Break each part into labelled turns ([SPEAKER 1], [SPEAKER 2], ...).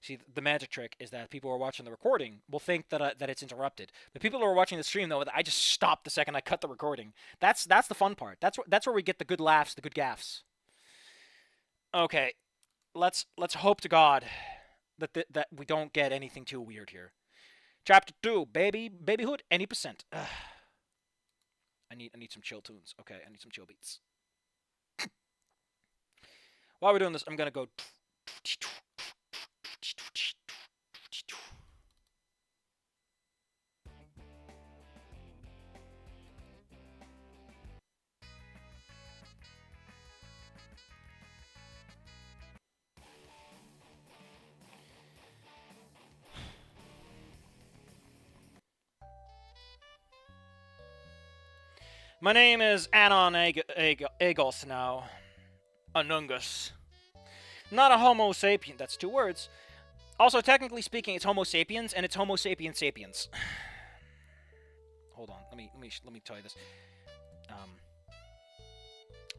[SPEAKER 1] See, the magic trick is that people who are watching the recording will think that it's interrupted. The people who are watching the stream though, I just stopped the second I cut the recording. That's the fun part. That's where we get the good laughs, the good gaffs. Okay, let's hope to God that we don't get anything too weird here. Chapter 2, babyhood, any percent. I need some chill tunes. Okay, I need some chill beats. While we're doing this, I'm gonna go. My name is Anon Agos now. Anungus. Not a Homo sapien. That's 2 words. Also, technically speaking, it's Homo sapiens and it's Homo sapien sapiens. Hold on. Let me tell you this.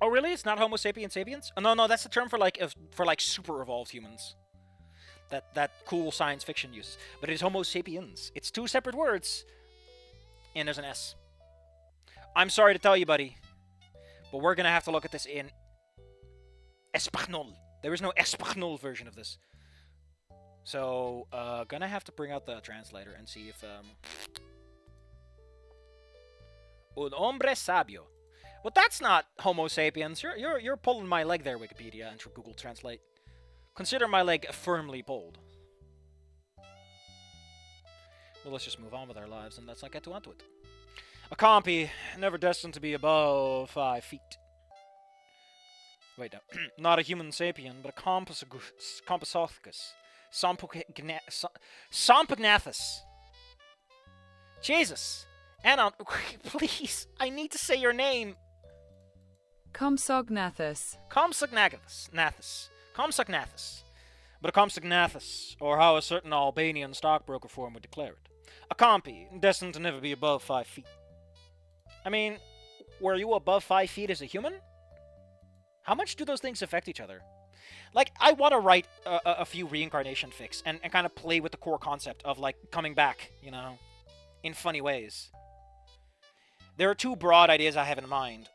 [SPEAKER 1] Oh, really? It's not Homo sapien sapiens? Oh, no, that's the term for super evolved humans. That cool science fiction uses. But it is Homo sapiens. It's 2 separate words, and there's an S. I'm sorry to tell you, buddy, but we're gonna have to look at this in Espanol. There is no Espanol version of this. So, gonna have to bring out the translator and see if, Un hombre sabio. But that's not Homo sapiens. You're pulling my leg there, Wikipedia, and Google Translate. Consider my leg firmly pulled. Well, let's just move on with our lives, and let's not get too onto it. A compy, never destined to be above 5 feet. Wait, no. Not a human sapien, but a Compsognathus. Sompognathus. Jesus. Anon, please, I need to say your name.
[SPEAKER 2] Compsognathus.
[SPEAKER 1] Compsognathus. Compsognathus. But a Compsognathus, or how a certain Albanian stockbroker form would declare it. A compy, destined to never be above 5 feet. I mean, were you above 5 feet as a human? How much do those things affect each other? Like, I want to write a few reincarnation fics and kind of play with the core concept of, like, coming back, you know, in funny ways. There are 2 broad ideas I have in mind.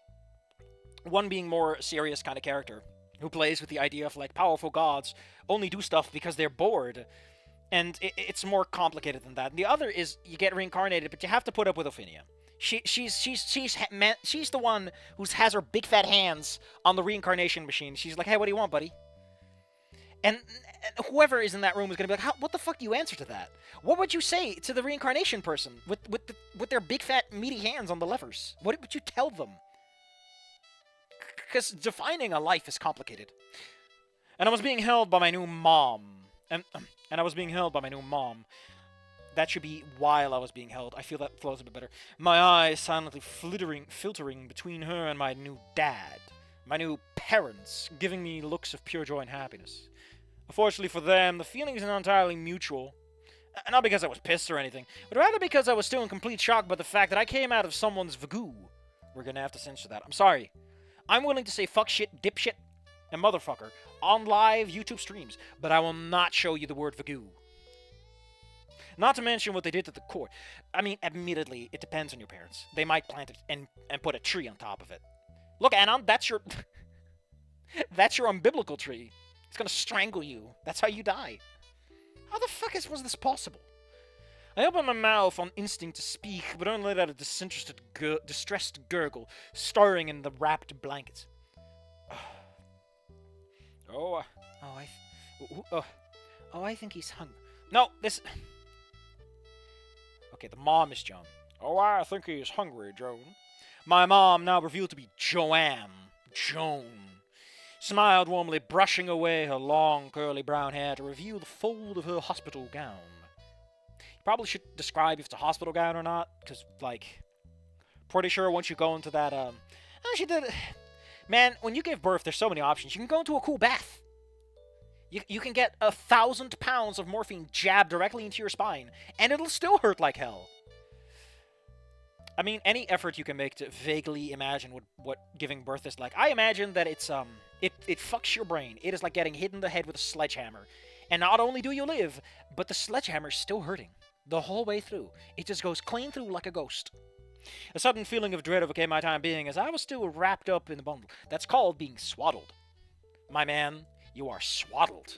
[SPEAKER 1] One being more serious kind of character, who plays with the idea of, like, powerful gods only do stuff because they're bored. And it's more complicated than that. And the other is you get reincarnated, but you have to put up with Ophinia. She's the one who has her big fat hands on the reincarnation machine. She's like, hey, what do you want, buddy? And whoever is in that room is gonna be like, what the fuck do you answer to that? What would you say to the reincarnation person with their big fat meaty hands on the levers? What would you tell them? Because defining a life is complicated. And I was being held by my new mom. And I was being held by my new mom. That should be while I was being held. I feel that flows a bit better. My eyes silently filtering between her and my new dad. My new parents, giving me looks of pure joy and happiness. Unfortunately for them, the feelings are not entirely mutual. Not because I was pissed or anything, but rather because I was still in complete shock by the fact that I came out of someone's vagoo. We're gonna have to censor that. I'm sorry. I'm willing to say fuck shit, dipshit, and motherfucker on live YouTube streams, but I will not show you the word vagoo. Not to mention what they did to the court. I mean, admittedly, it depends on your parents. They might plant it and put a tree on top of it. Look, Anon, that's your... that's your umbilical tree. It's gonna strangle you. That's how you die. How the fuck was this possible? I opened my mouth on instinct to speak, but only let out a distressed gurgle, stirring in the wrapped blankets. I think he's hungry. No, this... Okay, the mom is Joan. Oh, I think he's hungry, Joan. My mom, now revealed to be Joan, smiled warmly, brushing away her long, curly brown hair to reveal the fold of her hospital gown. You probably should describe if it's a hospital gown or not, because, like, pretty sure once you go into that, she did... Man, when you give birth, there's so many options. You can go into a cool bath. You can get 1,000 pounds of morphine jabbed directly into your spine, and it'll still hurt like hell. I mean, any effort you can make to vaguely imagine what giving birth is like. I imagine that it's, it fucks your brain. It is like getting hit in the head with a sledgehammer. And not only do you live, but the sledgehammer's still hurting. The whole way through. It just goes clean through like a ghost. A sudden feeling of dread overcame my time being as I was still wrapped up in the bundle. That's called being swaddled. My man, you are swaddled.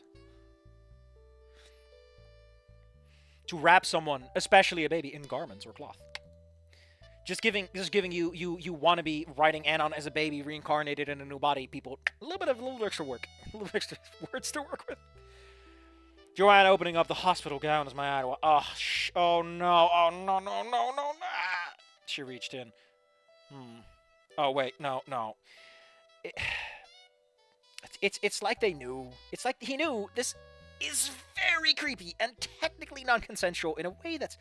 [SPEAKER 1] To wrap someone, especially a baby, in garments or cloth. Just giving you want to be writing Anon as a baby reincarnated in a new body, people. A little extra work. A little extra words to work with. Joanne opening up the hospital gown as my eye. Oh no, no. She reached in. Oh wait, no. It's like they knew. It's like he knew this is very creepy and technically non-consensual in a way that's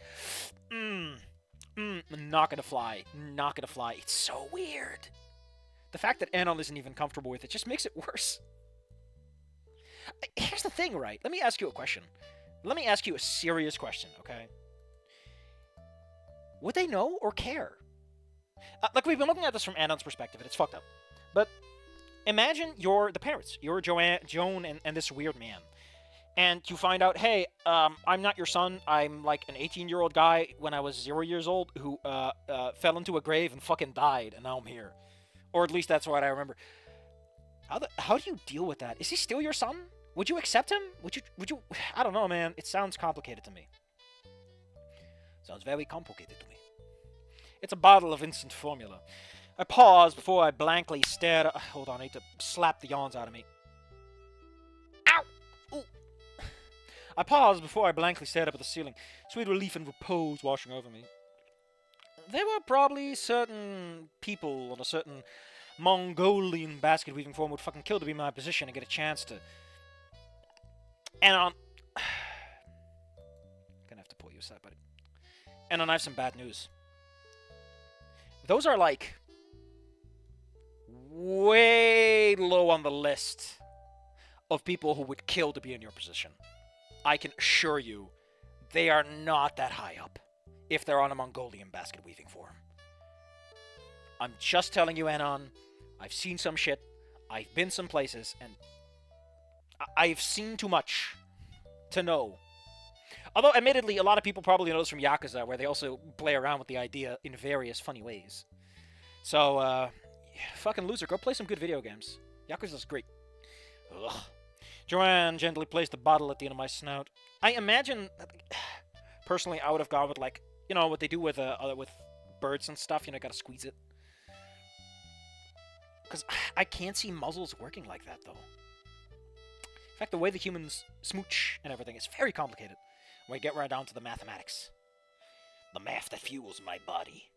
[SPEAKER 1] not gonna fly. Not gonna fly. It's so weird. The fact that Anon isn't even comfortable with it just makes it worse. Here's the thing, right? Let me ask you a question. Let me ask you a serious question, okay? Would they know or care? Like, we've been looking at this from Anon's perspective, and it's fucked up. But imagine you're the parents. You're Joan and this weird man. And you find out, hey, I'm not your son. I'm like an 18-year-old guy when I was 0 years old who fell into a grave and fucking died, and now I'm here. Or at least that's what I remember. How do you deal with that? Is he still your son? Would you accept him? Would you? I don't know, man. It sounds complicated to me. Sounds very complicated to me. It's a bottle of instant formula. I paused before I blankly stared. Hold on, I need to slap the yawns out of me. Ow! Ooh. I paused before I blankly stared up at the ceiling. Sweet relief and repose washing over me. There were probably certain people on a certain Mongolian basket weaving form would fucking kill to be in my position and get a chance to. And gonna have to pull you aside, buddy. And I have some bad news. Those are like way low on the list of people who would kill to be in your position. I can assure you, they are not that high up if they're on a Mongolian basket weaving form. I'm just telling you, Anon. I've seen some shit. I've been some places, and I've seen too much to know. Although, admittedly, a lot of people probably know this from Yakuza, where they also play around with the idea in various funny ways. So, fucking loser, go play some good video games. Yakuza's great. Ugh. Joanne gently placed the bottle at the end of my snout. I imagine, personally, I would have gone with, like, you know, what they do with birds and stuff. You know, gotta squeeze it. Because I can't see muzzles working like that, though. In fact, the way the humans smooch and everything is very complicated. When we get right down to the mathematics. The math that fuels my body.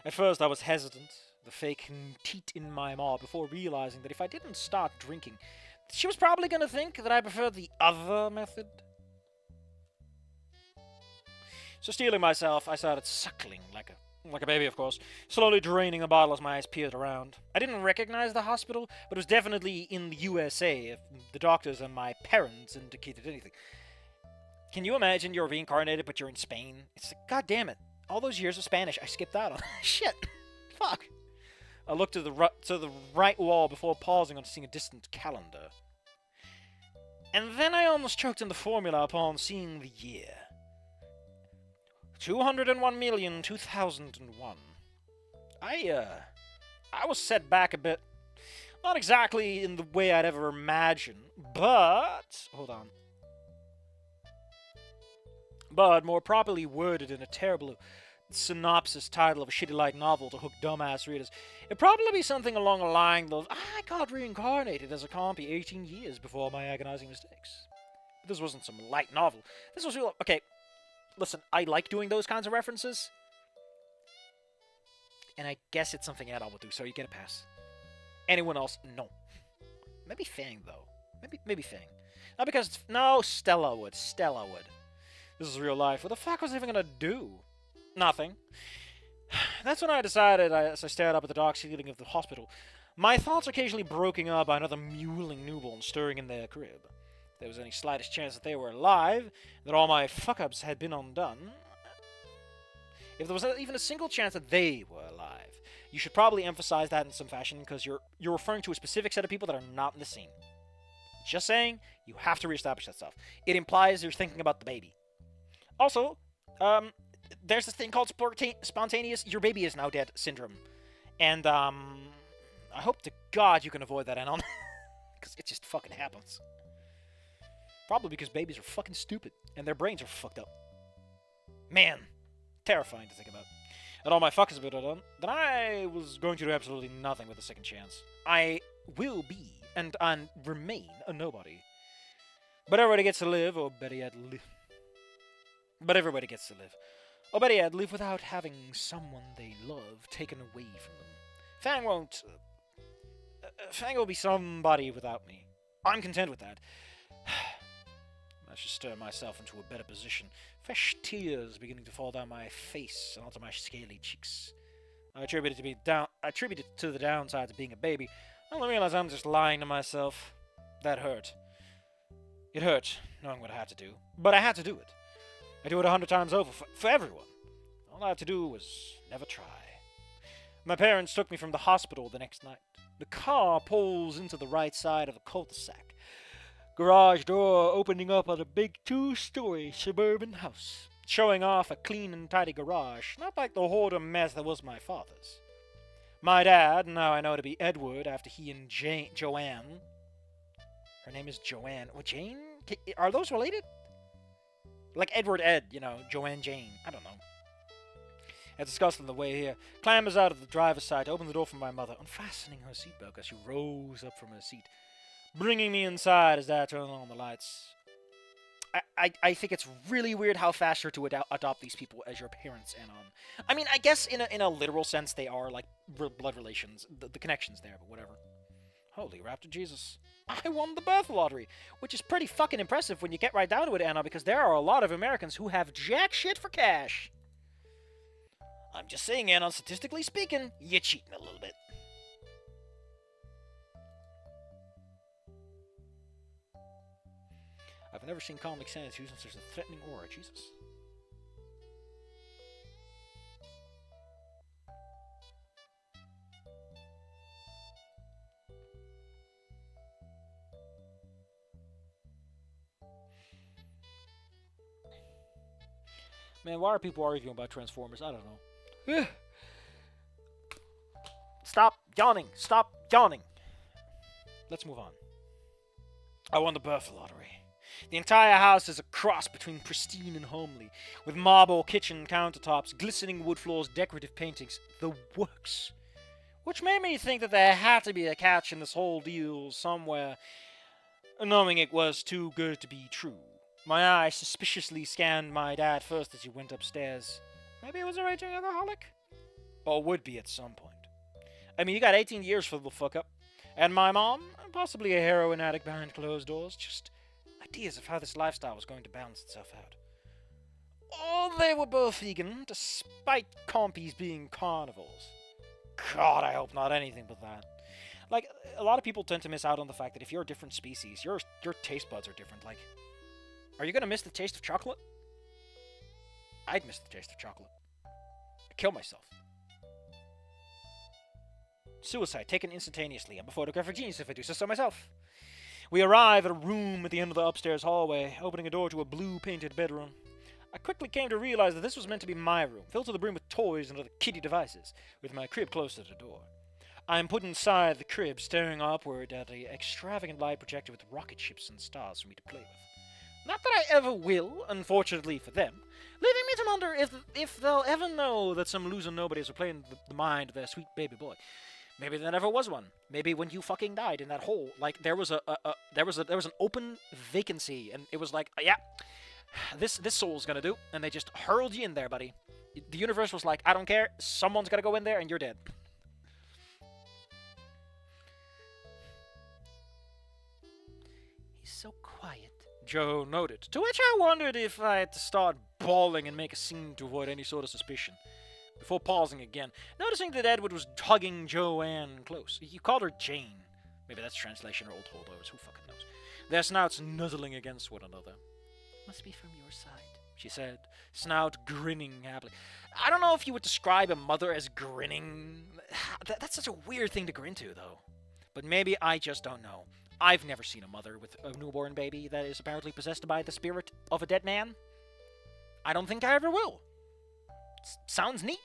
[SPEAKER 1] At first, I was hesitant, the fake teat in my maw, before realizing that if I didn't start drinking, she was probably going to think that I preferred the other method. So steeling myself, I started suckling like a baby, of course, slowly draining the bottle as my eyes peered around. I didn't recognize the hospital, but it was definitely in the USA if the doctors and my parents indicated anything. Can you imagine you're reincarnated, but you're in Spain? It's like, god damn it. All those years of Spanish I skipped out on. Shit. Fuck. I looked to the right wall before pausing on seeing a distant calendar. And then I almost choked in the formula upon seeing the year. 201,000,2001. I was set back a bit. Not exactly in the way I'd ever imagine, but... Hold on. But more properly worded in a terrible synopsis title of a shitty light novel to hook dumbass readers. It'd probably be something along the line of, I got reincarnated as a compy 18 years before my agonizing mistakes. But this wasn't some light novel. This was real... Okay, listen, I like doing those kinds of references. And I guess it's something Adol would do, so you get a pass. Anyone else? No. Maybe Fang, though. Maybe Fang. Not because... No, Stella would. Stella would. This is real life. What the fuck was I even gonna do? Nothing. That's when I decided, as I stared up at the dark ceiling of the hospital, my thoughts occasionally broken up by another mewling newborn stirring in their crib. If there was any slightest chance that they were alive, that all my fuck-ups had been undone, if there was even a single chance that they were alive, you should probably emphasize that in some fashion, because you're referring to a specific set of people that are not in the scene. Just saying, you have to reestablish that stuff. It implies you're thinking about the baby. Also, there's this thing called spontaneous "your baby is now dead" syndrome. And, I hope to God you can avoid that, Anon. Because it just fucking happens. Probably because babies are fucking stupid, and their brains are fucked up. Man, terrifying to think about. And all my fuckers have been done, then I was going to do absolutely nothing with a second chance. I will be, and remain, a nobody. But everybody gets to live, or better yet, live. But everybody gets to live. Or better yet, live without having someone they love taken away from them. Fang won't... Fang will be somebody without me. I'm content with that. I should stir myself into a better position. Fresh tears beginning to fall down my face and onto my scaly cheeks. I attribute it to the downside of being a baby. I only realize I'm just lying to myself. That hurt. It hurt, knowing what I had to do. But I had to do it. I do it 100 times over for everyone. All I had to do was never try. My parents took me from the hospital the next night. The car pulls into the right side of a cul-de-sac. Garage door opening up on a big 2-story suburban house, showing off a clean and tidy garage, not like the hoarding mess that was my father's. My dad, now I know to be Edward after he and Joanne. Her name is Joanne. Or Jane? Are those related? Like Edward Ed, Joanne Jane. I don't know. As discussed on the way here, clambers out of the driver's side to open the door for my mother, unfastening her seatbelt as she rose up from her seat, bringing me inside as Dad turned on the lights. I think it's really weird how fast you're to adopt these people as your parents, Anon. I mean, I guess in a literal sense they are, like, blood relations. The connection's there, but whatever. Holy raptor Jesus. I won the birth lottery, which is pretty fucking impressive when you get right down to it, Anna, because there are a lot of Americans who have jack shit for cash. I'm just saying, Anon, statistically speaking, you're cheating a little bit. I've never seen Comic Sans used since there's a threatening aura, Jesus. Man, why are people arguing about Transformers? I don't know. Stop yawning. Stop yawning. Let's move on. I won the birth lottery. The entire house is a cross between pristine and homely, with marble kitchen countertops, glistening wood floors, decorative paintings, the works. Which made me think that there had to be a catch in this whole deal somewhere, knowing it was too good to be true. My eye suspiciously scanned my dad first as he went upstairs. Maybe he was a raging alcoholic? Or would be at some point. I mean, you got 18 years for the fuck up. And my mom, possibly a heroin addict behind closed doors, just ideas of how this lifestyle was going to balance itself out. Oh, they were both vegan, despite compies being carnivores. God, I hope not anything but that. Like, a lot of people tend to miss out on the fact that if you're a different species, your taste buds are different. Like, are you gonna miss the taste of chocolate? I'd miss the taste of chocolate. I'd kill myself. Suicide taken instantaneously. I'm a photographic genius if I do so myself. We arrive at a room at the end of the upstairs hallway, opening a door to a blue-painted bedroom. I quickly came to realize that this was meant to be my room, filled to the brim with toys and other kiddie devices, with my crib close to the door. I am put inside the crib, staring upward at the extravagant light projector with rocket ships and stars for me to play with. Not that I ever will, unfortunately for them, leaving me to wonder if they'll ever know that some loser nobodies are playing the mind of their sweet baby boy. Maybe there never was one. Maybe when you fucking died in that hole, like there was an open vacancy, and it was like, yeah, this soul's gonna do, and they just hurled you in there, buddy. The universe was like, I don't care, someone's gotta go in there, and you're dead. He's so quiet, Joe noted, to which I wondered if I had to start bawling and make a scene to avoid any sort of suspicion. Before pausing again, noticing that Edward was hugging Joanne close. He called her Jane. Maybe that's translation or old holdovers, who fucking knows. Their snouts nuzzling against one another. Must be from your side, she said, snout grinning happily. I don't know if you would describe a mother as grinning. That's such a weird thing to grin to, though. But maybe I just don't know. I've never seen a mother with a newborn baby that is apparently possessed by the spirit of a dead man. I don't think I ever will. Sounds neat.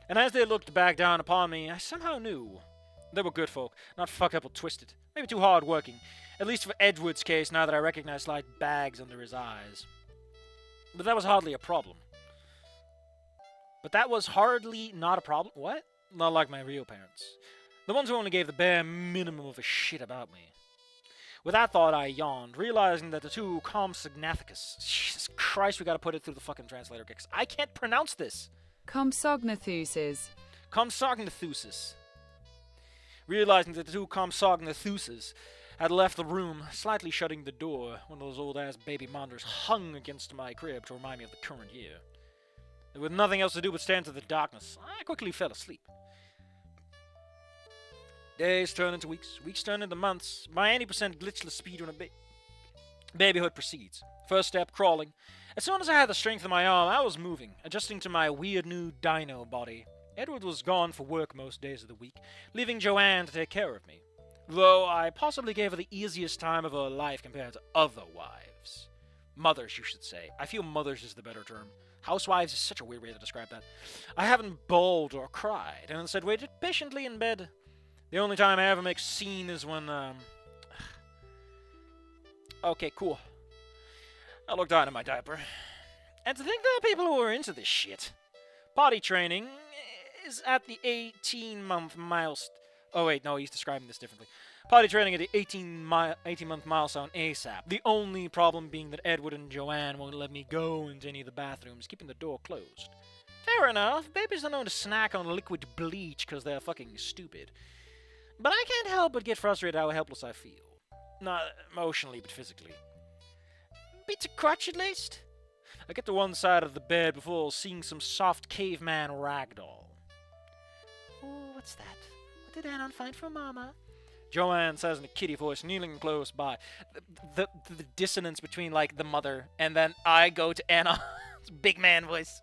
[SPEAKER 1] And as they looked back down upon me, I somehow knew they were good folk, not fucked up or twisted, maybe too hard-working, at least for Edward's case now that I recognized slight bags under his eyes. But that was hardly a problem. But that was hardly not a problem? What? Not like my real parents. The ones who only gave the bare minimum of a shit about me. With that thought, I yawned, realizing that the two Compsognathicus... Jesus Christ, we gotta put it through the fucking translator, because I can't pronounce this.
[SPEAKER 2] Compsognathuses.
[SPEAKER 1] Compsognathuses. Realizing that the two Compsognathuses had left the room, slightly shutting the door, one of those old-ass baby monitors hung against my crib to remind me of the current year. And with nothing else to do but stare into the darkness, I quickly fell asleep. Days turned into weeks, weeks turned into months. My 80% glitchless speed when babyhood proceeds. First step, crawling. As soon as I had the strength in my arm, I was moving, adjusting to my weird new dino body. Edward was gone for work most days of the week, leaving Joanne to take care of me. Though I possibly gave her the easiest time of her life compared to other wives. Mothers, you should say. I feel mothers is the better term. Housewives is such a weird way to describe that. I haven't bawled or cried, and instead waited patiently in bed. The only time I ever make scene is when, Okay, cool. I looked down at my diaper. And to think there are people who are into this shit. Potty training is at the 18-month milestone. Oh, wait, no, he's describing this differently. Potty training at the 18-month milestone ASAP. The only problem being that Edward and Joanne won't let me go into any of the bathrooms, keeping the door closed. Fair enough. Babies are known to snack on liquid bleach because they're fucking stupid. But I can't help but get frustrated how helpless I feel. Not emotionally, but physically. Bit of crutch, at least. I get to one side of the bed before seeing some soft caveman ragdoll. Oh, what's that? What did Anon find for Mama? Joanne says in a kitty voice, kneeling close by. The dissonance between, like, the mother, and then I go to Anon's big man voice.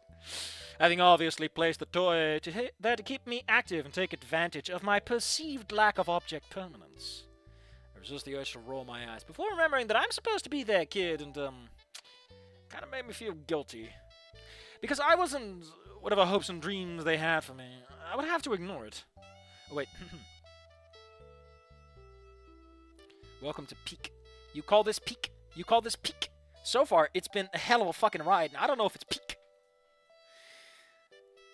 [SPEAKER 1] Having obviously placed the toy there to keep me active and take advantage of my perceived lack of object permanence. I resist the urge to roll my eyes before remembering that I'm supposed to be their kid, and, kind of made me feel guilty. Because I wasn't whatever hopes and dreams they had for me. I would have to ignore it. Oh, wait. Welcome to peak. You call this peak? You call this peak? So far, it's been a hell of a fucking ride, and I don't know if it's peak.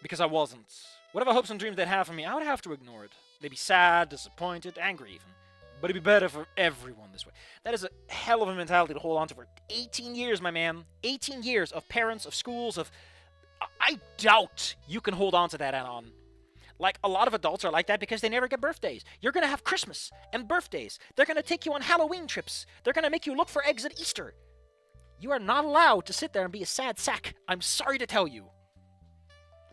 [SPEAKER 1] Because I wasn't. Whatever hopes and dreams they'd have for me, I would have to ignore it. They'd be sad, disappointed, angry even. But it'd be better for everyone this way. That is a hell of a mentality to hold on to for 18 years, my man. 18 years of parents, of schools, of... I doubt you can hold on to that, Anon. Like, a lot of adults are like that because they never get birthdays. You're going to have Christmas and birthdays. They're going to take you on Halloween trips. They're going to make you look for eggs at Easter. You are not allowed to sit there and be a sad sack. I'm sorry to tell you.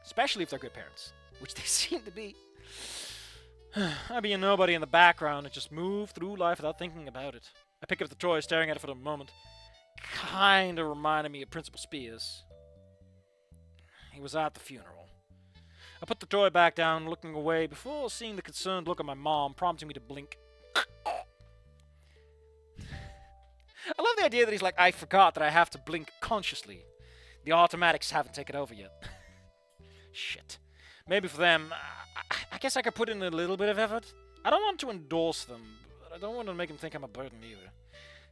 [SPEAKER 1] Especially if they're good parents, which they seem to be. I'd be a nobody in the background and just move through life without thinking about it. I pick up the toy, staring at it for a moment. Kinda reminded me of Principal Spears. He was at the funeral. I put the toy back down, looking away, before seeing the concerned look of my mom, prompting me to blink. I love the idea that he's like, I forgot that I have to blink consciously. The automatics haven't taken over yet. Shit. Maybe for them, I guess I could put in a little bit of effort. I don't want to endorse them, but I don't want to make them think I'm a burden either.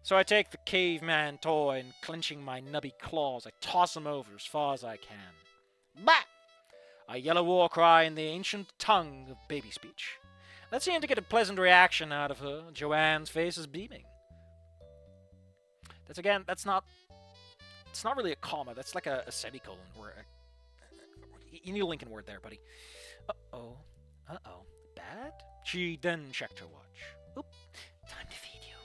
[SPEAKER 1] So I take the caveman toy and, clenching my nubby claws, I toss him over as far as I can. Bah! I yell a war cry in the ancient tongue of baby speech. That seemed to get a pleasant reaction out of her. Joanne's face is beaming. That's not really a comma. That's like a semicolon. You need a Lincoln word there, buddy. Uh-oh. Bad? She then checked her watch. Oop. Time to feed you.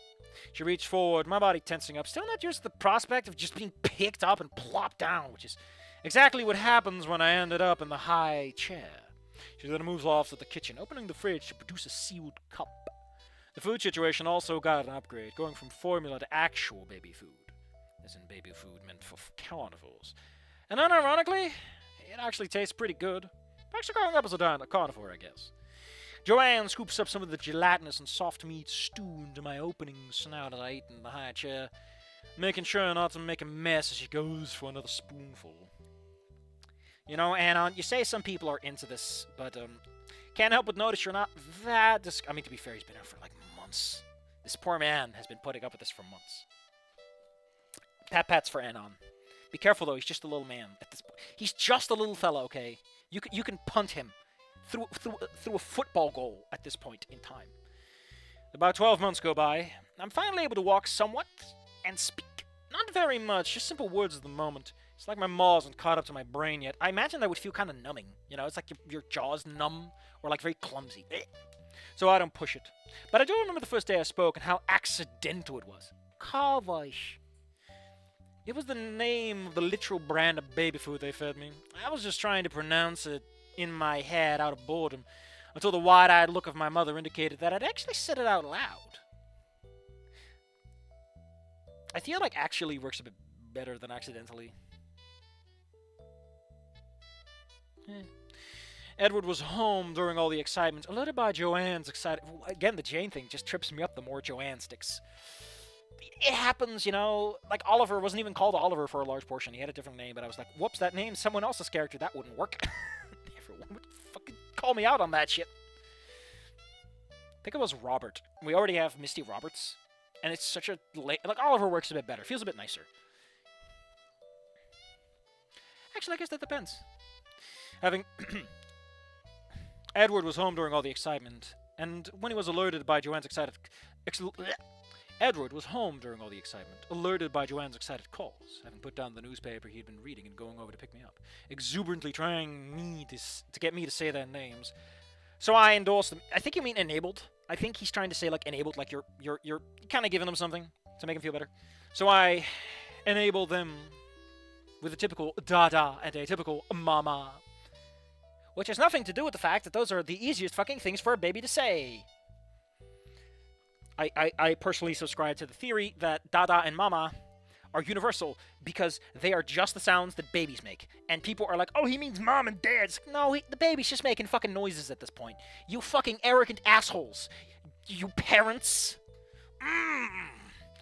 [SPEAKER 1] She reached forward, my body tensing up, still not used to the prospect of just being picked up and plopped down, which is exactly what happens when I ended up in the high chair. She then moves off to the kitchen, opening the fridge to produce a sealed cup. The food situation also got an upgrade, going from formula to actual baby food. As in baby food meant for carnivores. And unironically, it actually tastes pretty good. Actually growing up as a carnivore, I guess. Joanne scoops up some of the gelatinous and soft meat stew into my opening snout as I eat in the high chair, making sure not to make a mess as she goes for another spoonful. You know, Anon, you say some people are into this, but can't help but notice you're not that I mean, to be fair, he's been out for like months. This poor man has been putting up with this for months. Pats for Anon. Be careful though, he's just a little man at this point. He's just a little fella, okay? You can punt him through a football goal at this point in time. About 12 months go by. I'm finally able to walk somewhat and speak. Not very much, just simple words at the moment. It's like my maw isn't caught up to my brain yet. I imagine that would feel kind of numbing. You know, it's like your jaw's numb or like very clumsy. So I don't push it. But I do remember the first day I spoke and how accidental it was. Kawash. It was the name of the literal brand of baby food they fed me. I was just trying to pronounce it in my head out of boredom until the wide-eyed look of my mother indicated that I'd actually said it out loud. I feel like actually works a bit better than accidentally. Edward was home during all the excitement, alerted by Joanne's excitement. Again, the Jane thing just trips me up the more Joanne sticks. It happens, you know, like Oliver wasn't even called Oliver for a large portion. He had a different name, but I was like, whoops, that name's someone else's character. That wouldn't work. Everyone would fucking call me out on that shit. I think it was Robert. We already have Misty Roberts, and it's such a like Oliver works a bit better. Feels a bit nicer. Actually, I guess that depends. Having Edward was home during all the excitement, and when he was alerted by Joanne's Edward was home during all the excitement, alerted by Joanne's excited calls, having put down the newspaper he'd been reading and going over to pick me up, exuberantly trying to get me to say their names. So I endorsed them. I think you mean enabled. I think he's trying to say like enabled, like you're kind of giving them something to make him feel better. So I enabled them with a typical dada and a typical mama, which has nothing to do with the fact that those are the easiest fucking things for a baby to say. I personally subscribe to the theory that dada and mama are universal because they are just the sounds that babies make. And people are like, oh, he means mom and dad. It's like, no, the baby's just making fucking noises at this point. You fucking arrogant assholes. You parents.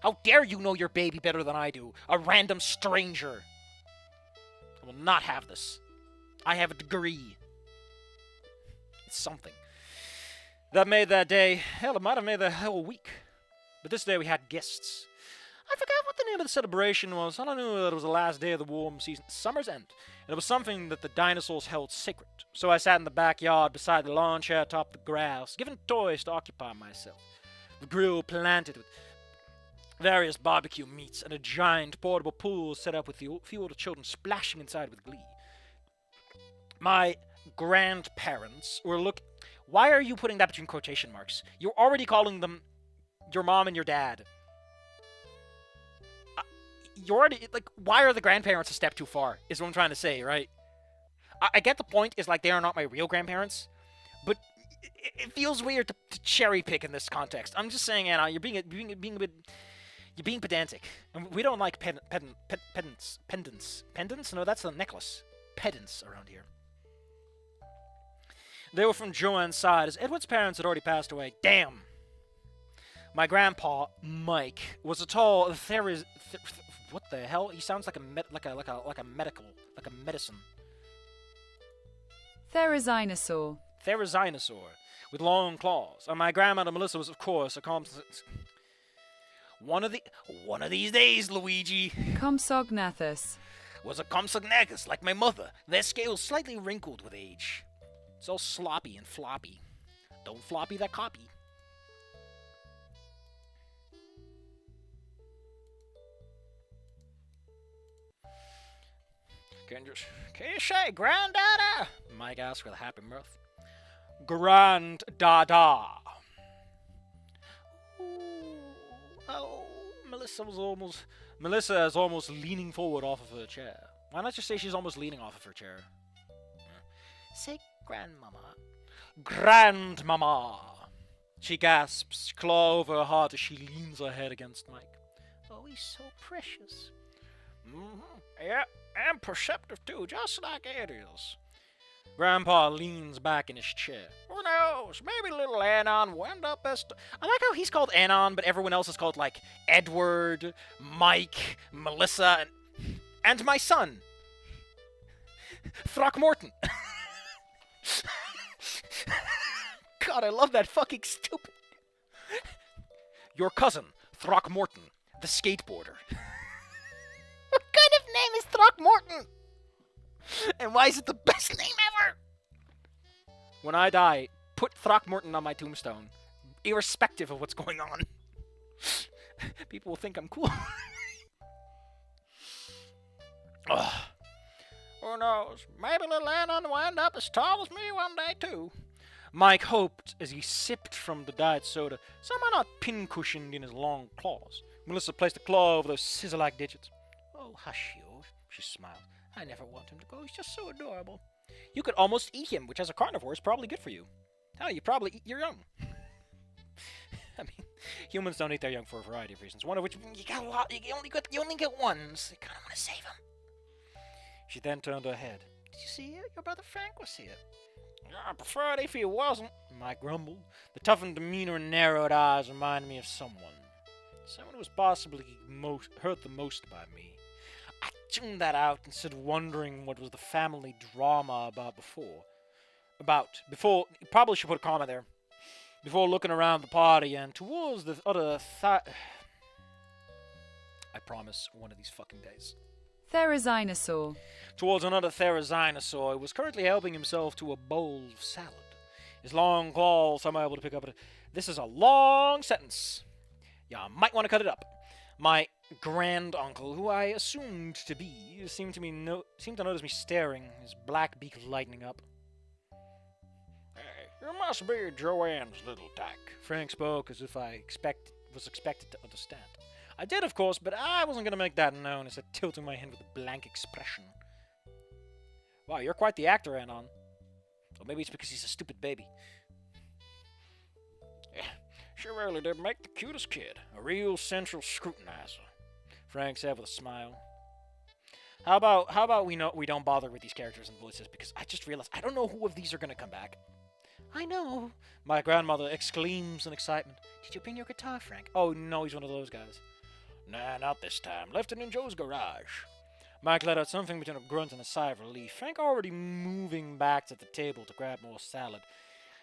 [SPEAKER 1] How dare you know your baby better than I do? A random stranger. I will not have this. I have a degree. It's something. That made that day, hell, it might have made the whole week. But this day we had guests. I forgot what the name of the celebration was. All I knew that it was the last day of the warm season, summer's end. And it was something that the dinosaurs held sacred. So I sat in the backyard beside the lawn chair atop the grass, given toys to occupy myself. The grill planted with various barbecue meats and a giant portable pool set up with a few older children splashing inside with glee. My grandparents were looking... Why are you putting that between quotation marks? You're already calling them your mom and your dad. You're already, like, why are the grandparents a step too far, is what I'm trying to say, right? I get the point, is like, they are not my real grandparents, but it feels weird to cherry pick in this context. I'm just saying, Anna, you're being a bit... You're being pedantic. And we don't like pendants. Pendants? No, that's a necklace. Pedants around here. They were from Joanne's side, as Edward's parents had already passed away. Damn! My grandpa, Mike, was a tall what the hell? He sounds like a medicine.
[SPEAKER 2] Therizinosaur.
[SPEAKER 1] Therizinosaur, with long claws. And my grandmother Melissa was, of course, a One of these days, Luigi.
[SPEAKER 2] Compsognathus.
[SPEAKER 1] Was a Compsognathus, like my mother. Their scales slightly wrinkled with age. It's all sloppy and floppy. Don't floppy that copy. Can you say granddada? Mike asked with a happy mouth. Granddada. Oh, Melissa is almost leaning forward off of her chair. Why not just say she's almost leaning off of her chair? Say grandmama. Grandmama! She gasps, claw over her heart as she leans her head against Mike. Oh, he's so precious. Yeah, and perceptive too, just like it is. Grandpa leans back in his chair. Who knows? Maybe little Anon will end up as... I like how he's called Anon, but everyone else is called, like, Edward, Mike, Melissa, and my son, Throckmorton. God, I love that fucking stupid... Your cousin, Throckmorton, the skateboarder. What kind of name is Throckmorton? And why is it the best name ever? When I die, put Throckmorton on my tombstone, irrespective of what's going on. People will think I'm cool. Who knows? Maybe little Anon will end up as tall as me one day, too. Mike hoped as he sipped from the diet soda, somehow not pincushioned in his long claws. Melissa placed a claw over those scissor-like digits. Oh, hush you, she smiled. I never want him to go. He's just so adorable. You could almost eat him, which as a carnivore is probably good for you. Hell, you probably eat your young. I mean, humans don't eat their young for a variety of reasons. One of which you got a lot. You only get one. So you kind of want to save him. She then turned her head. Did you see it? Your brother Frank was here. I prefer it if he wasn't, Mike grumbled. The toughened demeanor and narrowed eyes reminded me of someone. Someone who was possibly hurt the most by me. I tuned that out instead of wondering what was the family drama before. You probably should put a comma there. Before looking around the party and towards the other I promise one of these fucking days.
[SPEAKER 2] Therizinosaur.
[SPEAKER 1] Towards another therizinosaur who was currently helping himself to a bowl of salad. His long claws somehow able to pick up This is a long sentence. Yeah, might want to cut it up. My grand-uncle, who I assumed to be, seemed to notice me staring, his black beak lightening up. Hey, you must be Joanne's little dyke. Frank spoke as if I was expected to understand. I did, of course, but I wasn't going to make that known, as I tilted my head with a blank expression. Wow, you're quite the actor, Anon. Or maybe it's because he's a stupid baby. Yeah, she really did make the cutest kid. A real central scrutinizer, Frank said with a smile. How about we don't bother with these characters and voices, because I just realized I don't know who of these are going to come back. I know, my grandmother exclaims in excitement. Did you bring your guitar, Frank? Oh, no, he's one of those guys. Nah, not this time. Left it in Joe's garage. Mike let out something between a grunt and a sigh of relief, Frank already moving back to the table to grab more salad,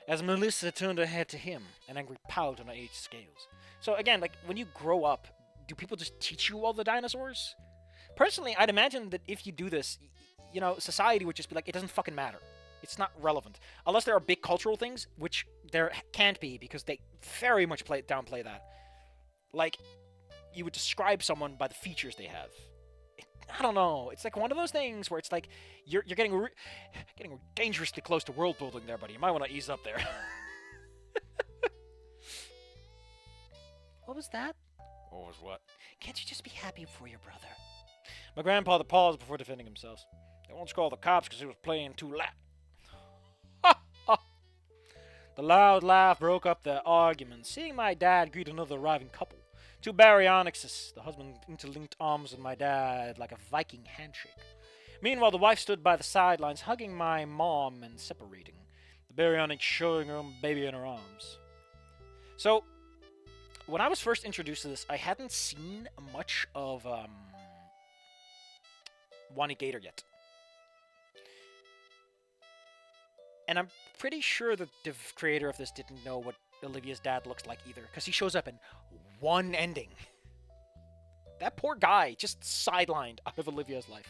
[SPEAKER 1] as Melissa turned her head to him, an angry pout on her age scales. So again, like, when you grow up, do people just teach you all the dinosaurs? Personally, I'd imagine that if you do this, society would just be like, it doesn't fucking matter. It's not relevant. Unless there are big cultural things, which there can't be, because they very much downplay that. Like, you would describe someone by the features they have. I don't know. It's like one of those things where it's like you're getting dangerously close to world building there, buddy. You might want to ease up there. What was that? What was what? Can't you just be happy for your brother? My grandfather paused before defending himself. They won't call the cops because he was playing too loud. The loud laugh broke up the argument, seeing my dad greet another arriving couple. Two baryonyxes, the husband interlinked arms with my dad like a Viking handshake. Meanwhile, the wife stood by the sidelines, hugging my mom and separating, the baryonyx showing her own baby in her arms. So, when I was first introduced to this, I hadn't seen much of Wani Gator yet. And I'm pretty sure that the creator of this didn't know what Olivia's dad looks like either, because he shows up in one ending. That poor guy just sidelined out of Olivia's life.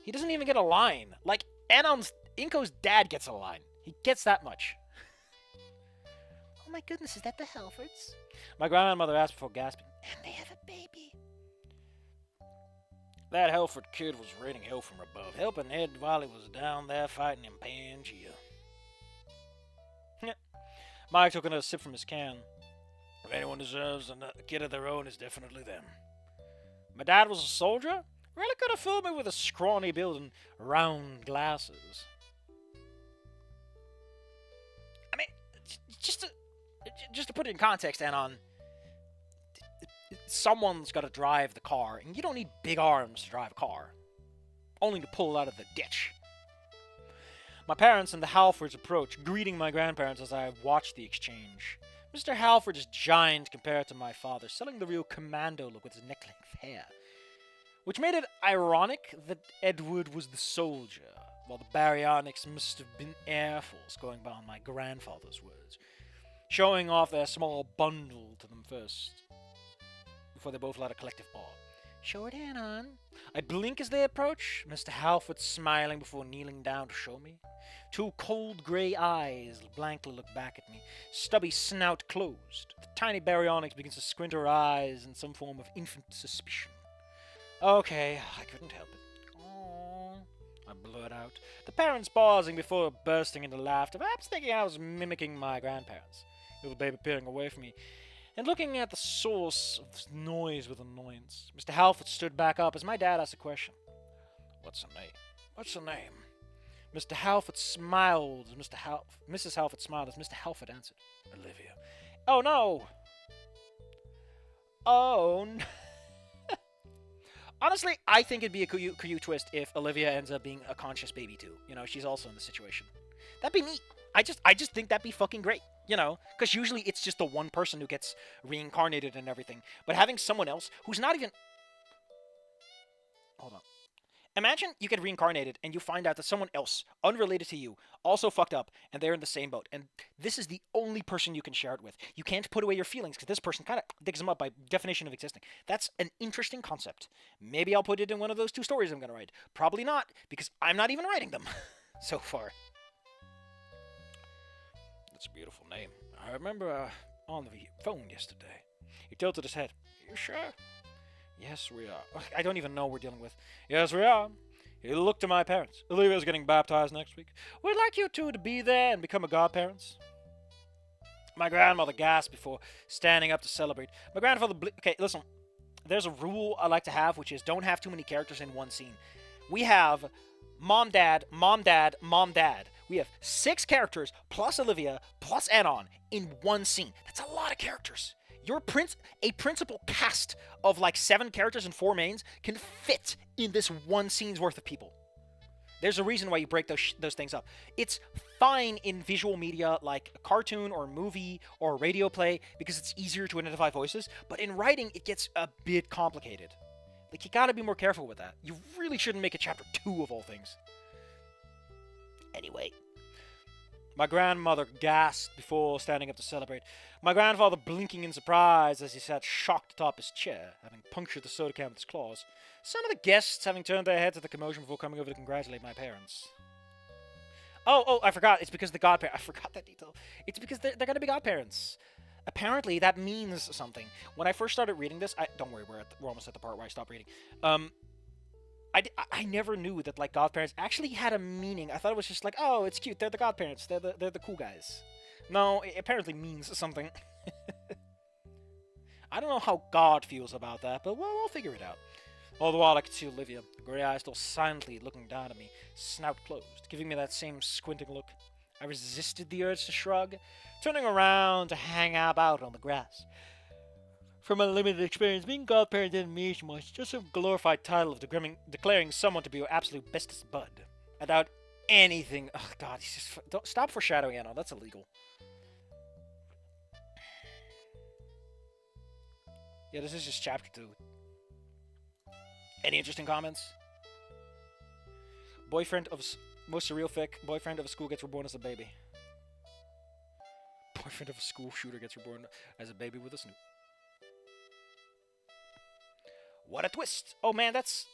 [SPEAKER 1] He doesn't even get a line. Like, Inko's dad gets a line. He gets that much. Oh my goodness, is that the Halfords? My grandmother asked before gasping. And they have a baby. That Halford kid was raining hell from above, helping Ed while he was down there fighting in Pangea. Mike took another sip from his can. If anyone deserves a kid of their own, it's definitely them. My dad was a soldier? Really could have fooled me with a scrawny build and round glasses. I mean, just to put it in context, Anon, someone's got to drive the car, and you don't need big arms to drive a car. only to pull out of the ditch. My parents and the Halfords approach, greeting my grandparents as I watch the exchange. Mr. Halford is giant compared to my father, selling the real commando look with his neck-length hair, which made it ironic that Edward was the soldier, while the baryonyx must have been Air Force, going by my grandfather's words, showing off their small bundle to them first, before they both let a collective paw. Show it in, hon. I blink as they approach, Mr. Halford smiling before kneeling down to show me. Two cold grey eyes blankly look back at me, stubby snout closed. The tiny baryonyx begins to squint her eyes in some form of infant suspicion. Okay, I couldn't help it. Aww, I blurt out, the parents pausing before bursting into laughter, perhaps thinking I was mimicking my grandparents. Little baby peering away from me, and looking at the source of this noise with annoyance. Mr. Halford stood back up as my dad asked a question. What's her name? What's her name? Mr. Halford smiled as Mrs. Halford smiled as Mr. Halford answered. Olivia. Oh no! Oh no. Honestly, I think it'd be a Caillou twist if Olivia ends up being a conscious baby too. You know, she's also in the situation. That'd be neat. I just think that'd be fucking great. You know, because usually it's just the one person who gets reincarnated and everything. But having someone else who's not even... Hold on. Imagine you get reincarnated and you find out that someone else, unrelated to you, also fucked up, and they're in the same boat. And this is the only person you can share it with. You can't put away your feelings because this person kind of digs them up by definition of existing. That's an interesting concept. Maybe I'll put it in one of those 2 stories I'm going to write. Probably not, because I'm not even writing them so far. That's a beautiful name. I remember on the phone yesterday. He tilted his head. You sure? Yes, we are. I don't even know what we're dealing with. Yes, we are. He looked to my parents. Olivia's getting baptized next week. We'd like you two to be there and become a godparents. My grandmother gasped before standing up to celebrate. My grandfather... Okay, listen. There's a rule I like to have, which is don't have too many characters in one scene. We have mom, dad, mom, dad, mom, dad. We have 6 characters, plus Olivia, plus Anon, in one scene. That's a lot of characters. A principal cast of like 7 characters and 4 mains can fit in this one scene's worth of people. There's a reason why you break those things up. It's fine in visual media like a cartoon or a movie or a radio play because it's easier to identify voices, but in writing it gets a bit complicated. Like, you gotta be more careful with that. You really shouldn't make a chapter 2 of all things. Anyway. My grandmother gasped before standing up to celebrate. My grandfather blinking in surprise as he sat shocked atop his chair, having punctured the soda can with his claws. Some of the guests having turned their heads at the commotion before coming over to congratulate my parents. Oh, I forgot. It's because the godparents... I forgot that detail. It's because they're going to be godparents. Apparently, that means something. When I first started reading this... Don't worry, we're almost at the part where I stopped reading. I never knew that, like, godparents actually had a meaning. I thought it was just like, oh, it's cute. They're the godparents. They're the cool guys. No, it apparently means something. I don't know how God feels about that, but we'll figure it out. All the while, I could see Olivia, grey eyes still silently looking down at me, snout closed, giving me that same squinting look. I resisted the urge to shrug, turning around to hang out on the grass. From my limited experience, being godparent didn't mean much, just a glorified title of declaring someone to be your absolute bestest bud. I doubt anything. Oh God, don't stop foreshadowing, Anna. That's illegal. Yeah, this is just chapter 2. Any interesting comments? Most surreal fic. Boyfriend of a school gets reborn as a baby. Boyfriend of a school shooter gets reborn as a baby with a snoot. What a twist! Oh man, that's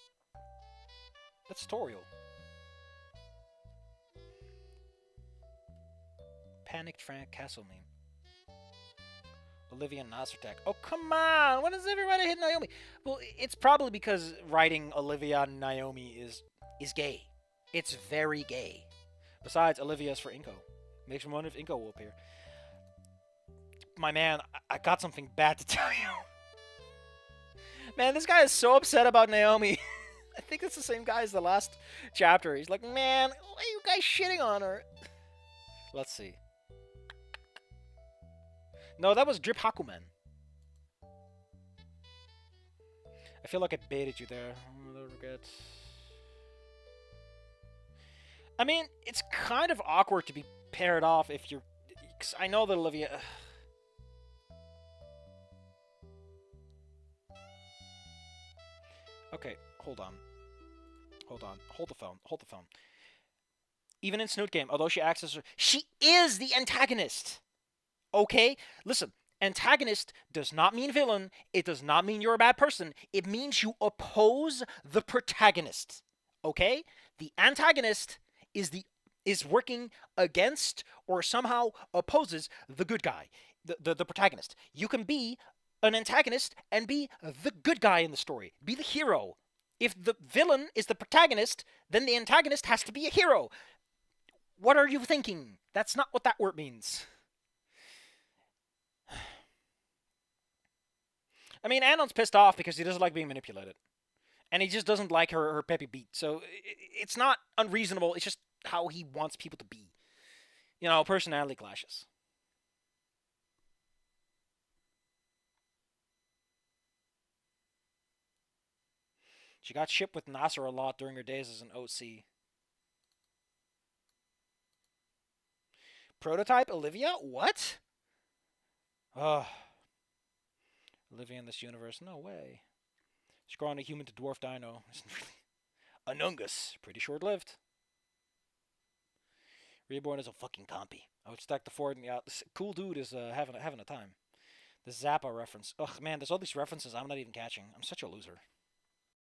[SPEAKER 1] Toriel. Panicked Frank Castle meme. Olivia Nassertak. Oh come on! When does everybody hit Naomi? Well, it's probably because writing Olivia and Naomi is gay. It's very gay. Besides, Olivia is for Inko. Makes me wonder if Inko will appear. My man, I got something bad to tell you. Man, this guy is so upset about Naomi. I think it's the same guy as the last chapter. He's like, man, why are you guys shitting on her? Let's see. No, that was Drip Hakumen. I feel like I baited you there. Don't forget. I mean, it's kind of awkward to be paired off if you're... 'cause I know that Olivia... Okay, hold on. Hold on. Hold the phone. Hold the phone. Even in Snoot Game, although she acts as... She is the antagonist! Okay? Listen, antagonist does not mean villain. It does not mean you're a bad person. It means you oppose the protagonist. Okay? The antagonist is working against or somehow opposes the good guy, the protagonist. You can be an antagonist and be the good guy in the story. Be the hero. If the villain is the protagonist, then the antagonist has to be a hero. What are you thinking? That's not what that word means. I mean, Anon's pissed off because he doesn't like being manipulated. And he just doesn't like her peppy beat. So it's not unreasonable. It's just how he wants people to be. You know, personality clashes. She got shipped with Nasser a lot during her days as an OC. Prototype Olivia? What? Ugh. Olivia in this universe? No way. She's growing a human to dwarf dino. Isn't really... Anungus. Pretty short-lived. Reborn is a fucking compy. I would stack the Ford and this cool dude is having a time. The Zappa reference. Ugh, man, there's all these references I'm not even catching. I'm such a loser.